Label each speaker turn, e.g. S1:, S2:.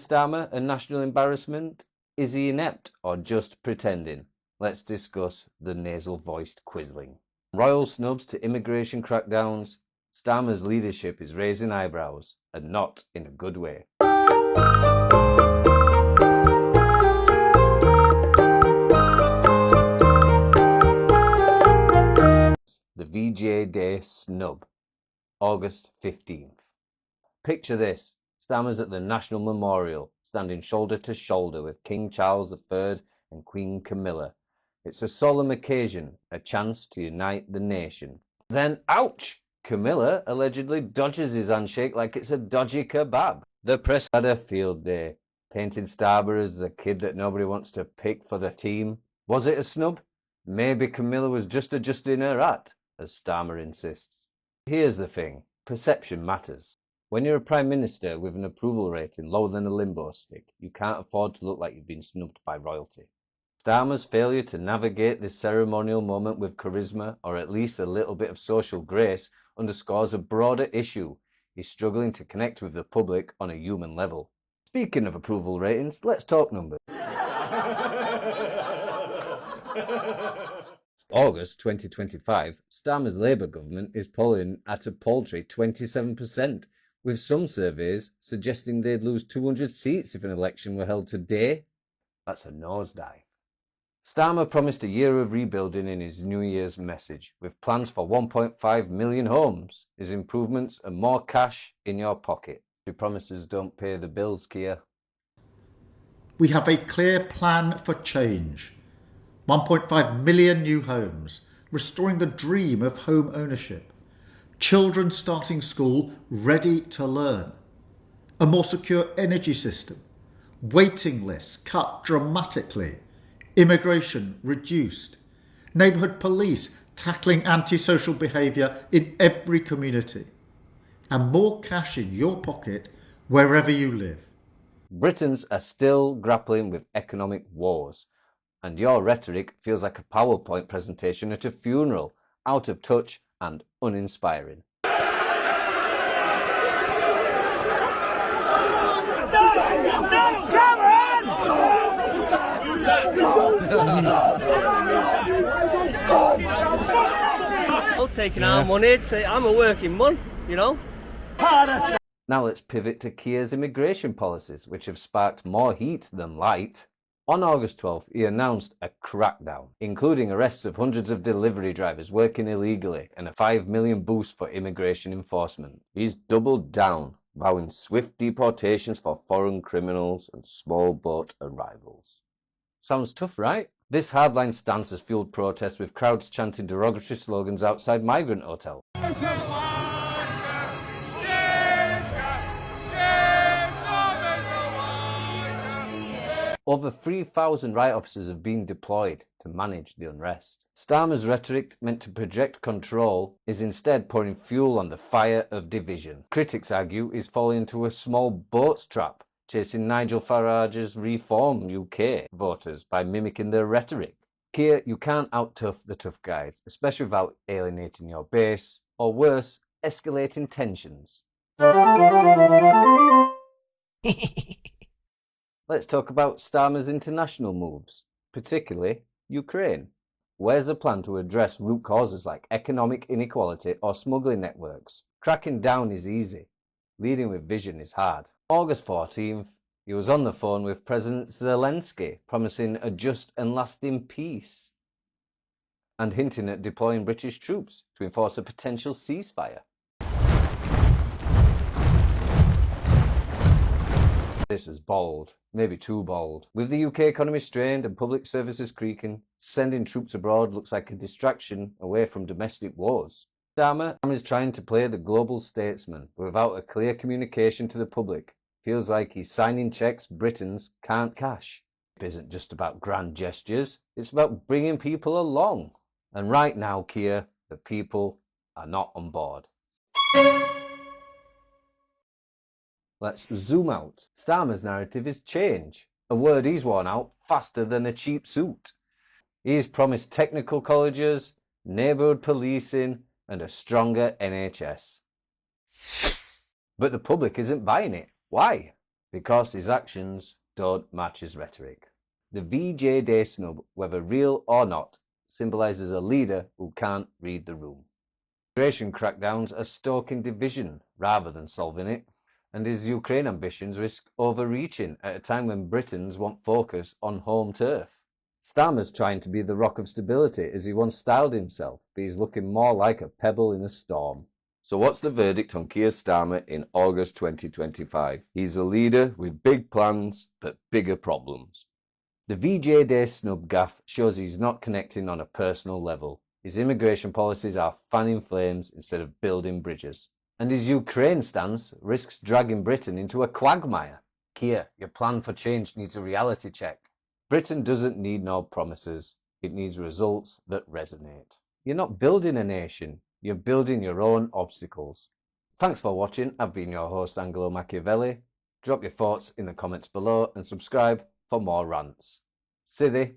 S1: Starmer a national embarrassment? Is he inept or just pretending? Let's discuss the nasal-voiced quisling. Royal snubs to immigration crackdowns. Starmer's leadership is raising eyebrows, and not in a good way. The VJ Day snub, August 15th. Picture this. Starmer's at the National Memorial, standing shoulder to shoulder with King Charles III and Queen Camilla. It's a solemn occasion, a chance to unite the nation. Then, ouch! Camilla allegedly dodges his handshake like it's a dodgy kebab. The press had a field day, painting Starmer as the kid that nobody wants to pick for the team. Was it a snub? Maybe Camilla was just adjusting her hat, as Starmer insists. Here's the thing, perception matters. When you're a Prime Minister with an approval rating lower than a limbo stick, you can't afford to look like you've been snubbed by royalty. Starmer's failure to navigate this ceremonial moment with charisma, or at least a little bit of social grace, underscores a broader issue. He's struggling to connect with the public on a human level. Speaking of approval ratings, let's talk numbers. August 2025, Starmer's Labour government is polling at a paltry 27%, with some surveys suggesting they'd lose 200 seats if an election were held today. That's a nosedive. Starmer promised a year of rebuilding in his New Year's message, with plans for 1.5 million homes, his improvements and more cash in your pocket. Your promises don't pay the bills, Keir.
S2: We have a clear plan for change. 1.5 million new homes, restoring the dream of home ownership. Children starting school ready to learn. A more secure energy system. Waiting lists cut dramatically. Immigration reduced. Neighbourhood police tackling antisocial behaviour in every community. And more cash in your pocket wherever you live.
S1: Britons are still grappling with economic woes, and your rhetoric feels like a PowerPoint presentation at a funeral, out of touch and uninspiring.
S3: I'm taking our money. I'm a working man, you know.
S1: Now let's pivot to Keir's immigration policies, which have sparked more heat than light. On August 12th, he announced a crackdown, including arrests of hundreds of delivery drivers working illegally and a $5 million boost for immigration enforcement. He's doubled down, vowing swift deportations for foreign criminals and small boat arrivals. Sounds tough, right? This hardline stance has fueled protests, with crowds chanting derogatory slogans outside migrant hotels. Over 3,000 riot officers have been deployed to manage the unrest. Starmer's rhetoric, meant to project control, is instead pouring fuel on the fire of division. Critics argue he's falling into a small boats trap, chasing Nigel Farage's Reform UK voters by mimicking their rhetoric. Keir, you can't out-tough the tough guys, especially without alienating your base, or worse, escalating tensions. Let's talk about Starmer's international moves, particularly Ukraine. Where's a plan to address root causes like economic inequality or smuggling networks? Cracking down is easy. Leading with vision is hard. August 14th, he was on the phone with President Zelensky, promising a just and lasting peace, and hinting at deploying British troops to enforce a potential ceasefire. This is bold, maybe too bold. With the UK economy strained and public services creaking, sending troops abroad looks like a distraction away from domestic wars. Starmer is trying to play the global statesman, but without a clear communication to the public. Feels like he's signing checks Britons can't cash. It isn't just about grand gestures, it's about bringing people along. And right now, Keir, the people are not on board. Let's zoom out. Starmer's narrative is change, a word he's worn out faster than a cheap suit. He's promised technical colleges, neighbourhood policing and a stronger NHS. But the public isn't buying it. Why? because his actions don't match his rhetoric. The VJ Day snub, whether real or not, symbolises a leader who can't read the room. Immigration crackdowns are stoking division rather than solving it, and his Ukraine ambitions risk overreaching at a time when Britons want focus on home turf. Starmer's trying to be the rock of stability, as he once styled himself, but he's looking more like a pebble in a storm. So what's the verdict on Keir Starmer in August 2025? He's a leader with big plans, but bigger problems. The VJ Day snub gaffe shows he's not connecting on a personal level. His immigration policies are fanning flames instead of building bridges. And his Ukraine stance risks dragging Britain into a quagmire. Keir, your plan for change needs a reality check. Britain doesn't need no promises. It needs results that resonate. You're not building a nation. You're building your own obstacles. Thanks for watching. I've been your host, Angelo Machiavelli. Drop your thoughts in the comments below and subscribe for more rants. Sithy.